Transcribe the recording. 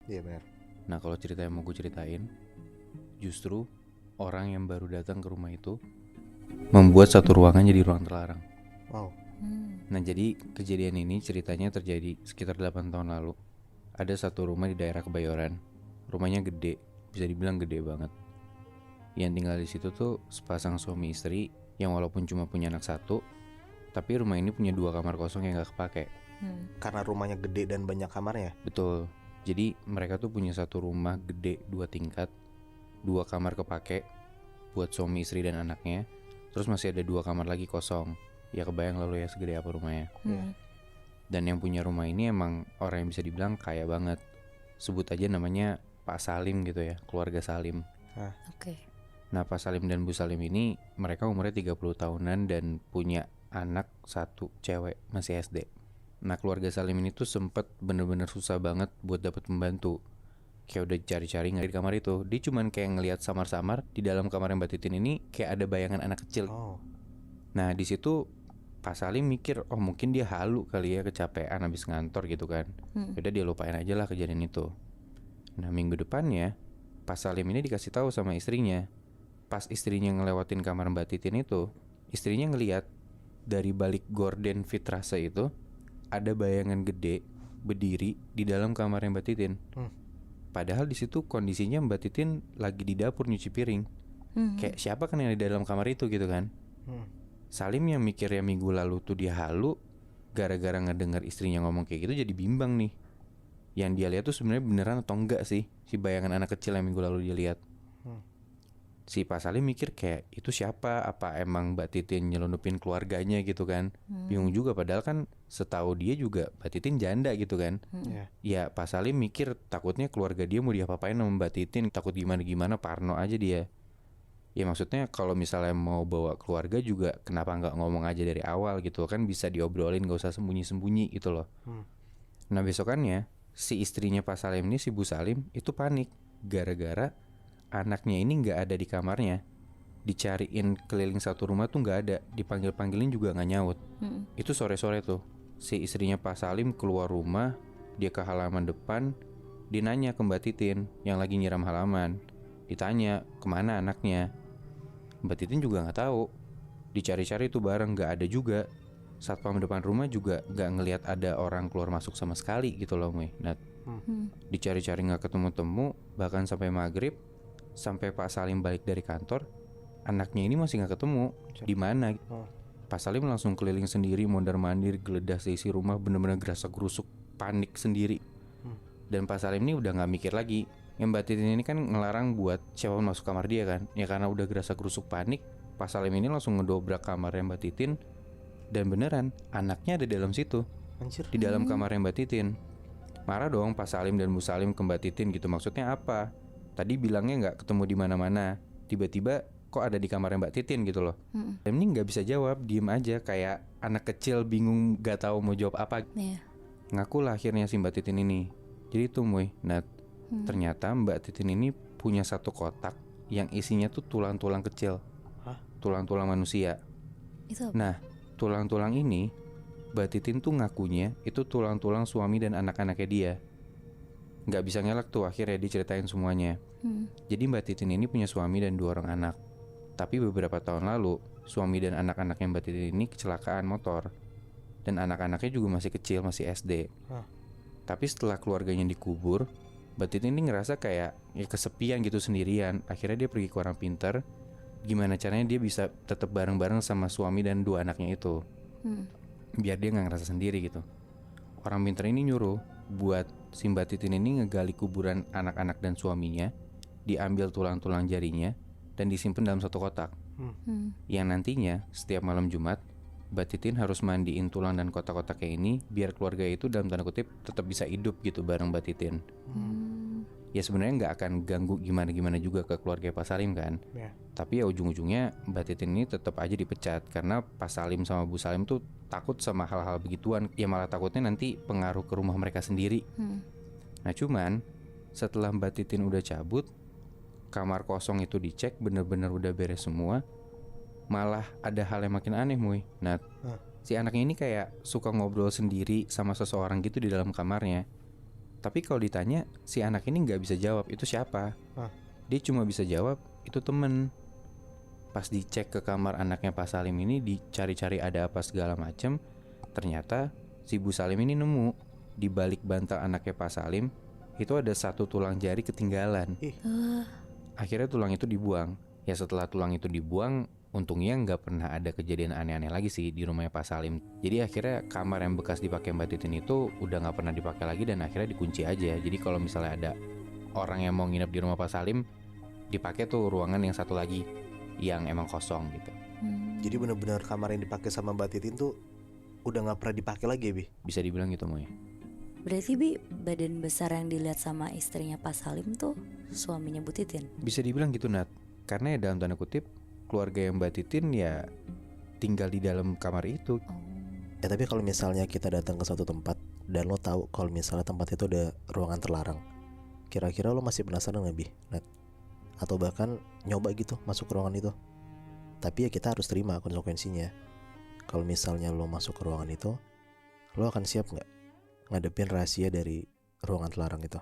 Iya benar. Nah kalau cerita yang mau gue ceritain, justru orang yang baru datang ke rumah itu membuat satu ruangan jadi ruang terlarang. Wow. Nah jadi kejadian ini ceritanya terjadi sekitar 8 tahun lalu. Ada satu rumah di daerah Kebayoran. Rumahnya gede, bisa dibilang gede banget. Yang tinggal di situ tuh sepasang suami istri yang walaupun cuma punya anak satu, tapi rumah ini punya 2 kamar kosong yang gak kepake. Karena rumahnya gede dan banyak kamarnya. Betul. Jadi mereka tuh punya satu rumah gede 2 tingkat, 2 kamar kepake buat suami istri dan anaknya. Terus masih ada 2 kamar lagi kosong. Ya kebayang lalu ya segede apa rumahnya. Dan yang punya rumah ini emang orang yang bisa dibilang kaya banget. Sebut aja namanya Pak Salim gitu ya, keluarga Salim. Oke. Nah Pak Salim dan Bu Salim ini mereka umurnya 30 tahunan dan punya anak satu cewek masih SD. Nah keluarga Salim ini tuh sempet bener-bener susah banget buat dapat pembantu. Kayak udah cari-cari nggak di kamar itu. Dia cuman kayak ngelihat samar-samar di dalam kamar Mbak Titin ini kayak ada bayangan anak kecil. Oh. Nah di situ Pak Salim mikir, oh mungkin dia halu kali ya, kecapean habis ngantor gitu kan. Udah dia lupain aja lah kejadian itu. Nah minggu depannya Pak Salim ini dikasih tahu sama istrinya. Pas istrinya ngelewatin kamar Mbak Titin itu, istrinya ngelihat dari balik gorden vitrase itu ada bayangan gede berdiri di dalam kamar Mbak Titin. Padahal di situ kondisinya Mbak Titin lagi di dapur nyuci piring. Kayak siapa kan yang di dalam kamar itu gitu kan. Salim yang mikirnya minggu lalu tuh dia halu, gara-gara ngedengar istrinya ngomong kayak gitu jadi bimbang nih. Yang dia lihat tuh sebenarnya beneran atau enggak sih si bayangan anak kecil yang minggu lalu dia lihat. Si Pak Salim mikir kayak itu siapa, apa emang Mbak Titin nyelundupin keluarganya gitu kan. Bingung juga padahal kan setahu dia juga Mbak Titin janda gitu kan. Ya Pak Salim mikir takutnya keluarga dia mau diapa-apain sama Mbak Titin, takut gimana-gimana, parno aja dia. Ya maksudnya kalau misalnya mau bawa keluarga juga kenapa nggak ngomong aja dari awal gitu kan, bisa diobrolin, gak usah sembunyi-sembunyi gitu loh. Nah besokannya si istrinya Pak Salim ini, si Bu Salim itu panik gara-gara anaknya ini nggak ada di kamarnya. Dicariin keliling satu rumah tuh nggak ada, dipanggil-panggilin juga nggak nyaut. Itu sore-sore tuh si istrinya Pak Salim keluar rumah, dia ke halaman depan, dia nanya ke Mbak Titin yang lagi nyiram halaman. Ditanya kemana anaknya, Mbak Titin juga nggak tahu. Dicari-cari tuh bareng nggak ada juga. Satpam depan rumah juga nggak ngelihat ada orang keluar masuk sama sekali gitu loh, Mui. Nah, dicari-cari nggak ketemu-temu, bahkan sampai maghrib, sampai Pak Salim balik dari kantor, anaknya ini masih nggak ketemu. Di mana? Pak Salim langsung keliling sendiri, mondar-mandir, geledah seisi rumah, bener-bener gerasak-gerusuk, panik sendiri. Dan Pak Salim ini udah nggak mikir lagi. Yang Mbak Titin ini kan ngelarang buat siapapun masuk kamar dia kan. Ya karena udah gerasak-gerusuk panik, Pak Salim ini langsung ngedobrak kamarnya Mbak Titin. Dan beneran anaknya ada di dalam situ. Anjir. Di dalam kamarnya Mbak Titin. Marah dong Pak Salim dan Bu Salim ke Mbak Titin gitu. Maksudnya apa? Tadi bilangnya nggak ketemu di mana-mana, tiba-tiba kok ada di kamarnya Mbak Titin gitu loh. Dan ini nggak bisa jawab, diem aja kayak anak kecil bingung gak tahu mau jawab apa. Ngakulah akhirnya si Mbak Titin ini. Jadi tuh Mui, nah ternyata Mbak Titin ini punya satu kotak yang isinya tuh tulang-tulang kecil. Tulang-tulang manusia. Itu apa? Nah tulang-tulang ini Mbak Titin tuh ngakunya itu tulang-tulang suami dan anak-anaknya dia. Gak bisa ngelak tuh akhirnya diceritain semuanya. Jadi Mbak Titin ini punya suami dan 2 orang anak. Tapi beberapa tahun lalu suami dan anak-anaknya Mbak Titin ini kecelakaan motor. Dan anak-anaknya juga masih kecil, masih SD. Tapi setelah keluarganya dikubur, Mbak Titin ini ngerasa kayak ya kesepian gitu, sendirian. Akhirnya dia pergi ke orang pintar, gimana caranya dia bisa tetap bareng-bareng sama suami dan 2 anaknya itu, biar dia gak ngerasa sendiri gitu. Orang pintar ini nyuruh buat si Mbak Titin ini ngegali kuburan anak-anak dan suaminya, diambil tulang-tulang jarinya, dan disimpan dalam satu kotak. Yang nantinya setiap malam Jumat Mbak Titin harus mandiin tulang dan kotak-kotaknya ini biar keluarga itu dalam tanda kutip tetap bisa hidup gitu bareng Mbak Titin. Ya sebenarnya nggak akan ganggu gimana-gimana juga ke keluarga Pak Salim kan. Tapi ya ujung-ujungnya Mbak Titin ini tetap aja dipecat karena Pak Salim sama Bu Salim tuh takut sama hal-hal begituan. Ya malah takutnya nanti pengaruh ke rumah mereka sendiri. Nah cuman setelah Mbak Titin udah cabut, kamar kosong itu dicek bener-bener udah beres semua. Malah ada hal yang makin aneh Mui. Nah si anaknya ini kayak suka ngobrol sendiri sama seseorang gitu di dalam kamarnya. Tapi kalau ditanya, si anak ini nggak bisa jawab itu siapa. Dia cuma bisa jawab itu temen. Pas dicek ke kamar anaknya Pak Salim ini, dicari-cari ada apa segala macem, ternyata si Bu Salim ini nemu di balik bantal anaknya Pak Salim itu ada satu tulang jari ketinggalan. Akhirnya tulang itu dibuang. Ya setelah tulang itu dibuang, untungnya nggak pernah ada kejadian aneh-aneh lagi sih di rumahnya Pak Salim. Jadi akhirnya kamar yang bekas dipakai Mbak Titin itu udah nggak pernah dipakai lagi dan akhirnya dikunci aja. Jadi kalau misalnya ada orang yang mau nginep di rumah Pak Salim, dipakai tuh ruangan yang satu lagi yang emang kosong gitu. Jadi benar-benar kamar yang dipakai sama Mbak Titin tuh udah nggak pernah dipakai lagi ya, Bi? Bisa dibilang gitu, Moy. Berarti Bi, badan besar yang dilihat sama istrinya Pak Salim tuh suaminya Bu Titin? Bisa dibilang gitu, Nat. Karena ya dalam tanda kutip keluarga yang Mbak Titin ya tinggal di dalam kamar itu. Ya tapi kalau misalnya kita datang ke suatu tempat dan lo tahu kalau misalnya tempat itu ada ruangan terlarang, kira-kira lo masih penasaran gak, Bi, Nat? Atau bahkan nyoba gitu masuk ke ruangan itu? Tapi ya kita harus terima konsekuensinya. Kalau misalnya lo masuk ke ruangan itu, lo akan siap gak ngadepin rahasia dari ruangan terlarang itu?